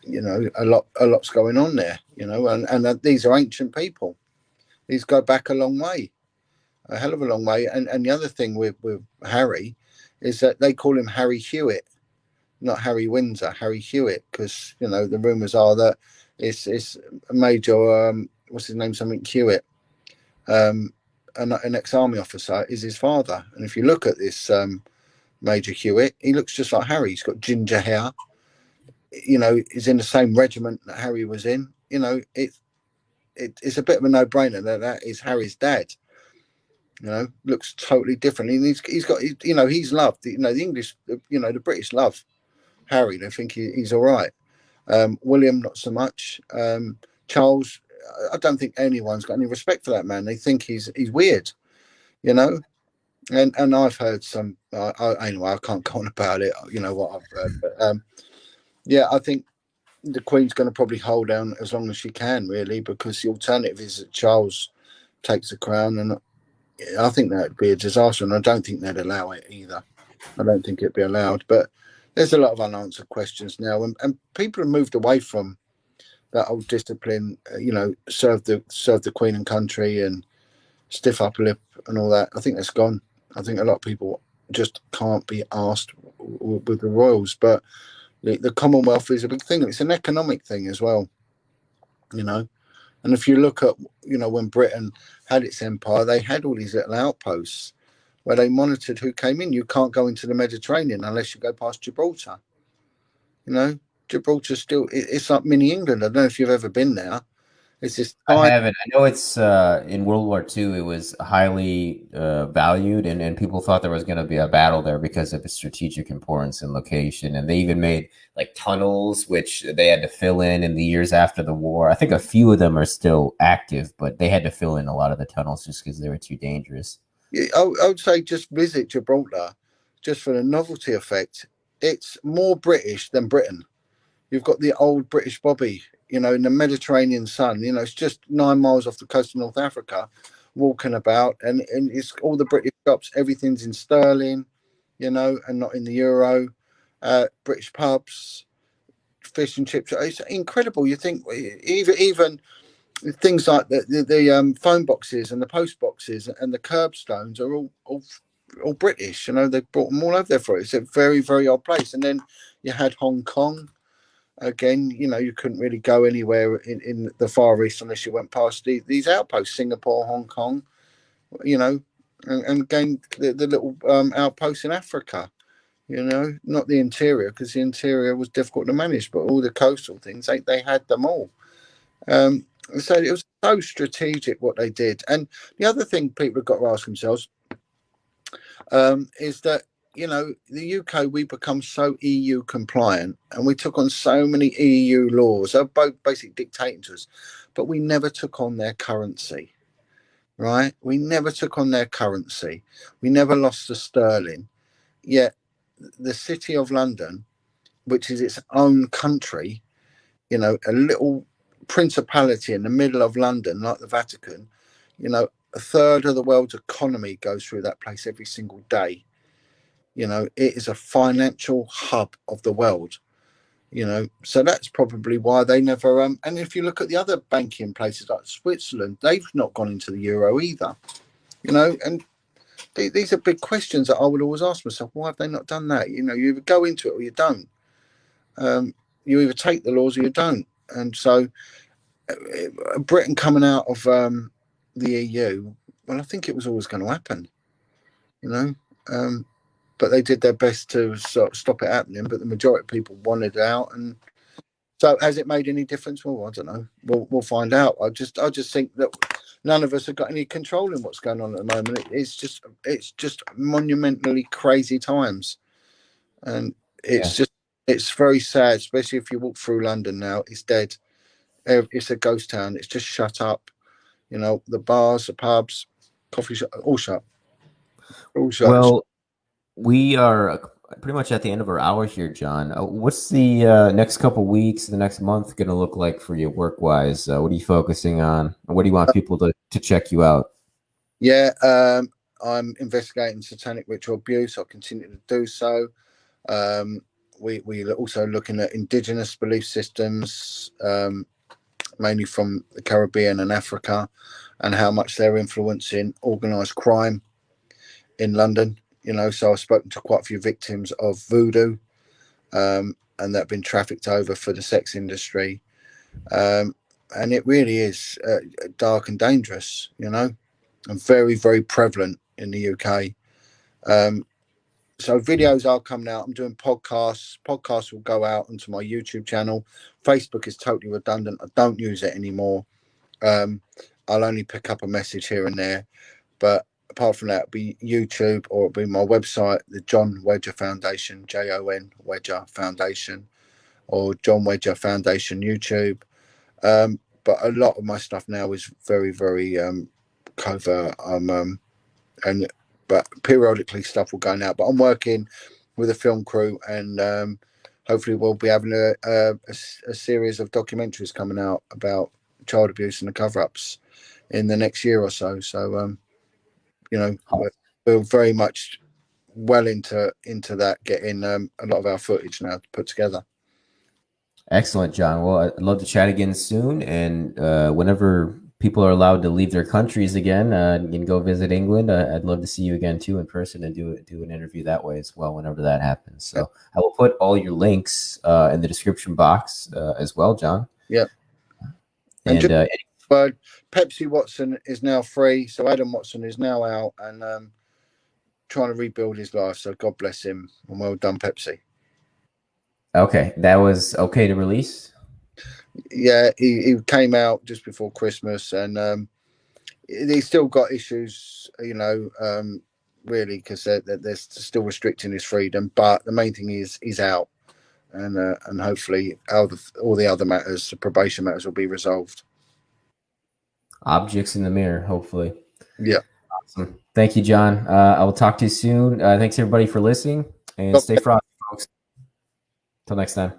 B: you know, a lot's going on there. You know, and these are ancient people. These go back a long way, a hell of a long way. And the other thing with Harry is that they call him Harry Hewitt, not Harry Windsor, Harry Hewitt, because you know the rumours are that it's Major what's his name, something Hewitt, um, an ex-army officer is his father. And if you look at this Major Hewitt, he looks just like Harry. He's got ginger hair. You know, he's in the same regiment that Harry was in. You know, it's a bit of a no-brainer that is Harry's dad. You know, looks totally different. He's got, you know, he's loved. You know, the English, you know, the British love Harry. They think he's all right. William, not so much. Charles, I don't think anyone's got any respect for that man. They think he's weird. You know, and I've heard some. Anyway, I can't go on about it. You know what I've heard, but yeah, I think the Queen's going to probably hold down as long as she can, really, because the alternative is that Charles takes the crown, and I think that would be a disaster, and I don't think they'd allow it either. I don't think it'd be allowed. But there's a lot of unanswered questions now, and people have moved away from that old discipline. You know, serve the Queen and country, and stiff upper lip and all that. I think that's gone. I think a lot of people just can't be asked with the royals. But the Commonwealth is a big thing. It's an economic thing as well. You know. And if you look at, you know, when Britain had its empire, they had all these little outposts where they monitored who came in. You can't go into the Mediterranean unless you go past Gibraltar. You know, Gibraltar still it's like mini England. I don't know if you've ever been there. It's this
A: I
B: tiny.
A: haven't. I know it's in World War II. It was highly valued, and people thought there was going to be a battle there because of its strategic importance and location. And they even made like tunnels, which they had to fill in the years after the war. I think a few of them are still active, but they had to fill in a lot of the tunnels just because they were too dangerous.
B: I would say just visit Gibraltar, just for the novelty effect. It's more British than Britain. You've got the old British Bobby, in the Mediterranean sun. It's just 9 miles off the coast of North Africa, walking about, and it's all the British shops. Everything's in sterling, and not in the euro. British pubs, fish and chips. It's incredible. You think even things like the phone boxes and the post boxes and the curbstones are all British. They brought them all over there for it. It's a very, very odd place. And then you had Hong Kong again. You couldn't really go anywhere in the Far East unless you went past these outposts, Singapore, Hong Kong, you know, and again the little outposts in Africa. Not the interior, because the interior was difficult to manage, but all the coastal things, they had them all. Um, so it was so strategic what they did. And the other thing people have got to ask themselves is that, the UK, we become so EU compliant and we took on so many EU laws. They're both basically dictating to us, but we never took on their currency, right? We never took on their currency. We never lost the sterling. Yet the City of London, which is its own country, a little principality in the middle of London, like the Vatican, a third of the world's economy goes through that place every single day. It is a financial hub of the world. So that's probably why they never. And if you look at the other banking places like Switzerland, they've not gone into the euro either. And these are big questions that I would always ask myself. Why have they not done that? You either go into it or you don't. You either take the laws or you don't. And so Britain coming out of the EU, well, I think it was always going to happen, you know. But they did their best to sort of stop it happening. But the majority of people wanted out, and so has it made any difference? Well, I don't know. We'll find out. I just think that none of us have got any control in what's going on at the moment. It's just monumentally crazy times, and
A: Yeah.
B: it's very sad, especially if you walk through London now. It's dead. It's a ghost town. It's just shut up. The bars, the pubs, coffee shop, all shut. All shut.
A: Well, we are pretty much at the end of our hour here, John. What's the next couple weeks, the next month going to look like for you work wise? What are you focusing on? What do you want people to check you out?
B: Yeah, I'm investigating satanic ritual abuse. I'll continue to do so. We are also looking at indigenous belief systems, mainly from the Caribbean and Africa, and how much they're influencing organised crime in London. So I've spoken to quite a few victims of voodoo, and that have been trafficked over for the sex industry. And it really is dark and dangerous, and very, very prevalent in the UK. So videos are coming out. I'm doing podcasts. Podcasts will go out onto my YouTube channel. Facebook is totally redundant. I don't use it anymore. I'll only pick up a message here and there. But apart from that, it'll be YouTube, or it'll be my website, the John Wedger Foundation, JON Wedger Foundation, or John Wedger Foundation YouTube. But a lot of my stuff now is very, very covert. And but periodically stuff will go out. But I'm working with a film crew, and hopefully we'll be having a series of documentaries coming out about child abuse and the cover-ups in the next year or so. So we're very much well into that, getting a lot of our footage now put together.
A: Excellent, John. Well, I'd love to chat again soon. And whenever people are allowed to leave their countries again and go visit England, I'd love to see you again too in person and do an interview that way as well. Whenever that happens, so I will put all your links in the description box as well, John.
B: Yeah, and
A: And
B: just word, Pepsi Watson is now free, so Adam Watson is now out and trying to rebuild his life. So God bless him, and well done, Pepsi.
A: Okay, that was okay to release.
B: Yeah, he came out just before Christmas, and he's still got issues, really, because they're still restricting his freedom. But the main thing is he's out, and hopefully all the other matters, the probation matters, will be resolved.
A: Objects in the mirror, hopefully.
B: Yeah.
A: Awesome. Thank you, John. I will talk to you soon. Thanks everybody for listening, and stay frosty, folks. Till next time.